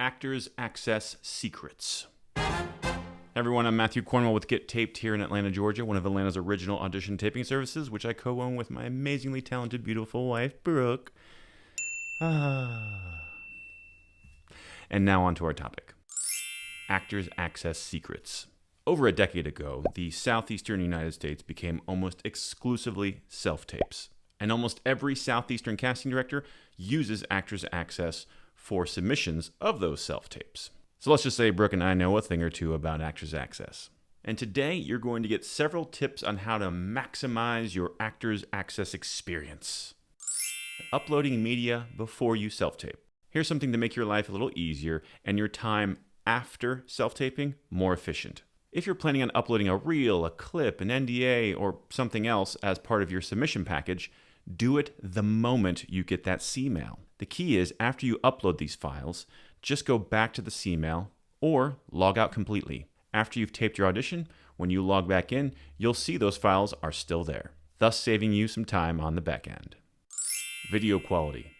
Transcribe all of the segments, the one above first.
Actors Access Secrets. Everyone, I'm Matthew Cornwell with Get Taped here in Atlanta, Georgia, one of Atlanta's original audition taping services, which I co-own with my amazingly talented, beautiful wife, Brooke. And now on to our topic. Actors Access Secrets. Over a decade ago, the Southeastern United States became almost exclusively self-tapes. And almost every Southeastern casting director uses Actors Access for submissions of those self-tapes. So let's just say Brooke and I know a thing or two about Actors Access. And today you're going to get several tips on how to maximize your Actors Access experience. Uploading media before you self-tape. Here's something to make your life a little easier and your time after self-taping more efficient. If you're planning on uploading a reel, a clip, an NDA, or something else as part of your submission package, do it the moment you get that CMail. The key is after you upload these files, just go back to the CMail or log out completely. After you've taped your audition, when you log back in, you'll see those files are still there, thus saving you some time on the back end. Video quality.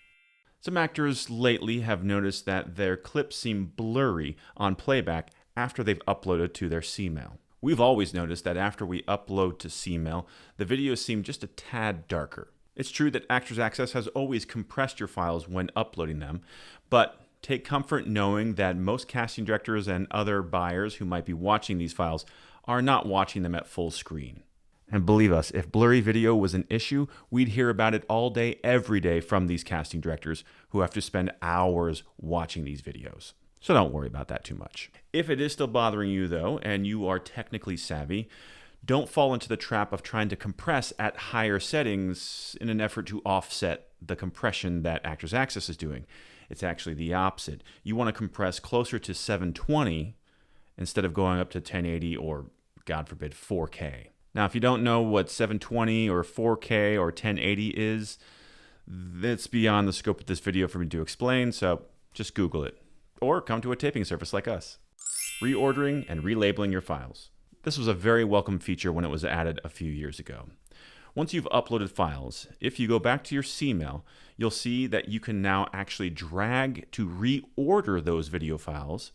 Some actors lately have noticed that their clips seem blurry on playback after they've uploaded to their CMail. We've always noticed that after we upload to CMail, the videos seem just a tad darker. It's true that Actors Access has always compressed your files when uploading them, but take comfort knowing that most casting directors and other buyers who might be watching these files are not watching them at full screen. And believe us, if blurry video was an issue, we'd hear about it all day, every day from these casting directors who have to spend hours watching these videos. So don't worry about that too much. If it is still bothering you though, and you are technically savvy, don't fall into the trap of trying to compress at higher settings in an effort to offset the compression that Actors Access is doing. It's actually the opposite. You want to compress closer to 720 instead of going up to 1080 or, God forbid, 4K. Now, if you don't know what 720 or 4K or 1080 is, it's beyond the scope of this video for me to explain, so just Google it. Or come to a taping service like us. Reordering and relabeling your files. This was a very welcome feature when it was added a few years ago. Once you've uploaded files, if you go back to your CMail, you'll see that you can now actually drag to reorder those video files,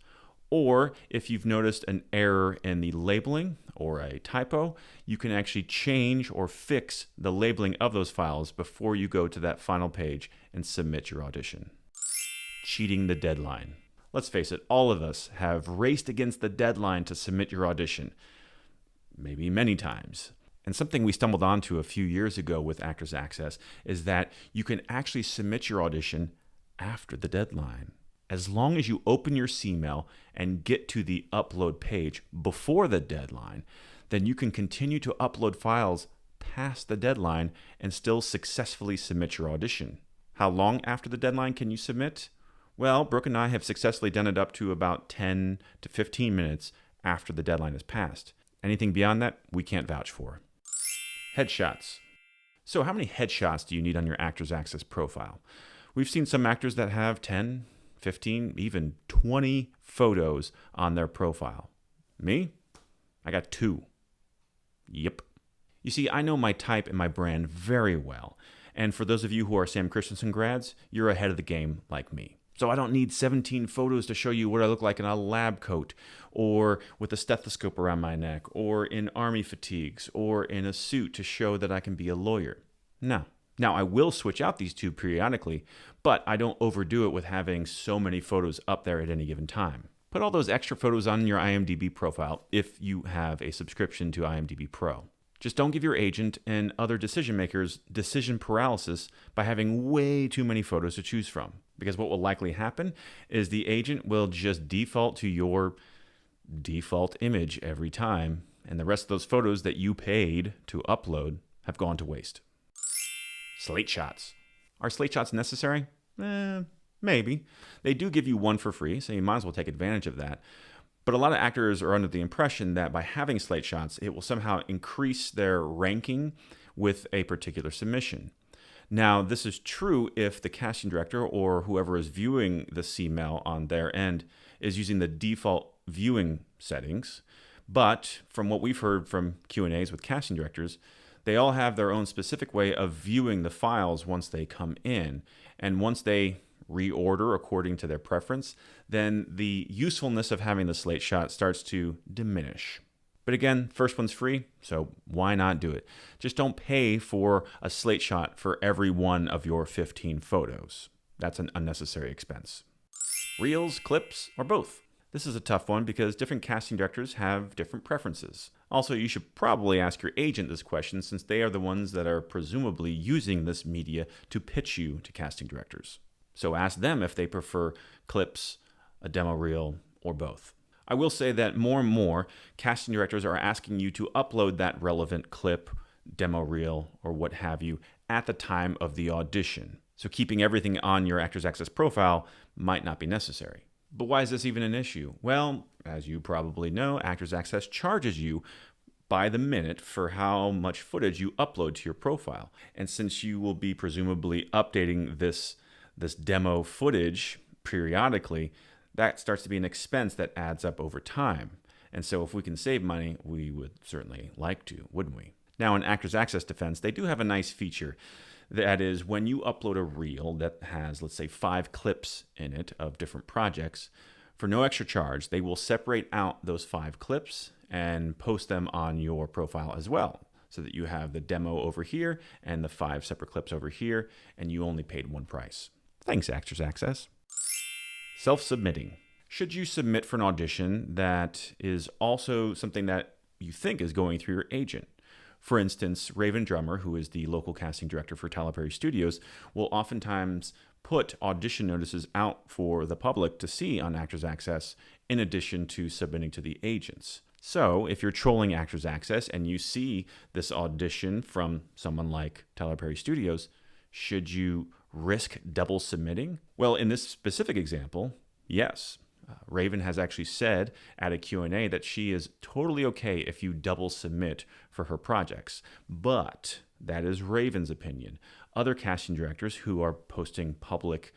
or if you've noticed an error in the labeling or a typo, you can actually change or fix the labeling of those files before you go to that final page and submit your audition. Cheating the deadline. Let's face it, all of us have raced against the deadline to submit your audition, maybe many times. And something we stumbled onto a few years ago with Actors Access is that you can actually submit your audition after the deadline. As long as you open your CMail and get to the upload page before the deadline, then you can continue to upload files past the deadline and still successfully submit your audition. How long after the deadline can you submit? Well, Brooke and I have successfully done it up to about 10 to 15 minutes after the deadline is passed. Anything beyond that, we can't vouch for. Headshots. So how many headshots do you need on your Actors Access profile? We've seen some actors that have 10, 15, even 20 photos on their profile. Me? I got 2. Yep. You see, I know my type and my brand very well. And for those of you who are Sam Christensen grads, you're ahead of the game like me. So I don't need 17 photos to show you what I look like in a lab coat, or with a stethoscope around my neck, or in army fatigues, or in a suit to show that I can be a lawyer. No. Now, I will switch out these two periodically, but I don't overdo it with having so many photos up there at any given time. Put all those extra photos on your IMDb profile if you have a subscription to IMDb Pro. Just don't give your agent and other decision makers decision paralysis by having way too many photos to choose from. Because what will likely happen is the agent will just default to your default image every time, and the rest of those photos that you paid to upload have gone to waste. Slate shots. Are slate shots necessary? Maybe. They do give you one for free, so you might as well take advantage of that. But a lot of actors are under the impression that by having slate shots, it will somehow increase their ranking with a particular submission. Now, this is true if the casting director or whoever is viewing the CMail on their end is using the default viewing settings. But from what we've heard from Q&As with casting directors, they all have their own specific way of viewing the files once they come in. And once they reorder according to their preference, then the usefulness of having the slate shot starts to diminish. But again, first one's free, so why not do it? Just don't pay for a slate shot for every one of your 15 photos. That's an unnecessary expense. Reels, clips, or both? This is a tough one because different casting directors have different preferences. Also, you should probably ask your agent this question since they are the ones that are presumably using this media to pitch you to casting directors. So ask them if they prefer clips, a demo reel, or both. I will say that more and more casting directors are asking you to upload that relevant clip, demo reel, or what have you at the time of the audition. So keeping everything on your Actors Access profile might not be necessary. But why is this even an issue? Well, as you probably know, Actors Access charges you by the minute for how much footage you upload to your profile. And since you will be presumably updating this demo footage periodically, that starts to be an expense that adds up over time. And so if we can save money, we would certainly like to, wouldn't we? Now, in Actors Access defense, they do have a nice feature. That is, when you upload a reel that has, let's say, 5 clips in it of different projects, for no extra charge, they will separate out those 5 clips and post them on your profile as well, so that you have the demo over here and the 5 separate clips over here, and you only paid one price. Thanks, Actors Access. Self-submitting. Should you submit for an audition that is also something that you think is going through your agent? For instance, Raven Drummer, who is the local casting director for Tyler Perry Studios, will oftentimes put audition notices out for the public to see on Actors Access in addition to submitting to the agents. So if you're trolling Actors Access and you see this audition from someone like Tyler Perry Studios, should you risk double submitting? Well, in this specific example, yes. Raven has actually said at a Q&A that she is totally okay if you double submit for her projects. But that is Raven's opinion. Other casting directors who are posting public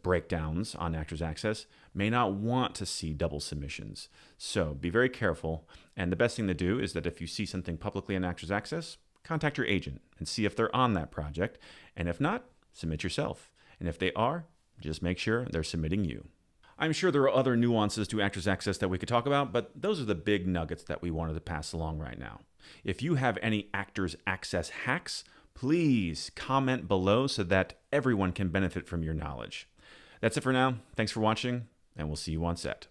breakdowns on Actors Access may not want to see double submissions. So be very careful. And the best thing to do is that if you see something publicly on Actors Access, contact your agent and see if they're on that project. And if not, submit yourself. And if they are, just make sure they're submitting you. I'm sure there are other nuances to Actors Access that we could talk about, but those are the big nuggets that we wanted to pass along right now. If you have any Actors Access hacks, please comment below so that everyone can benefit from your knowledge. That's it for now. Thanks for watching, and we'll see you on set.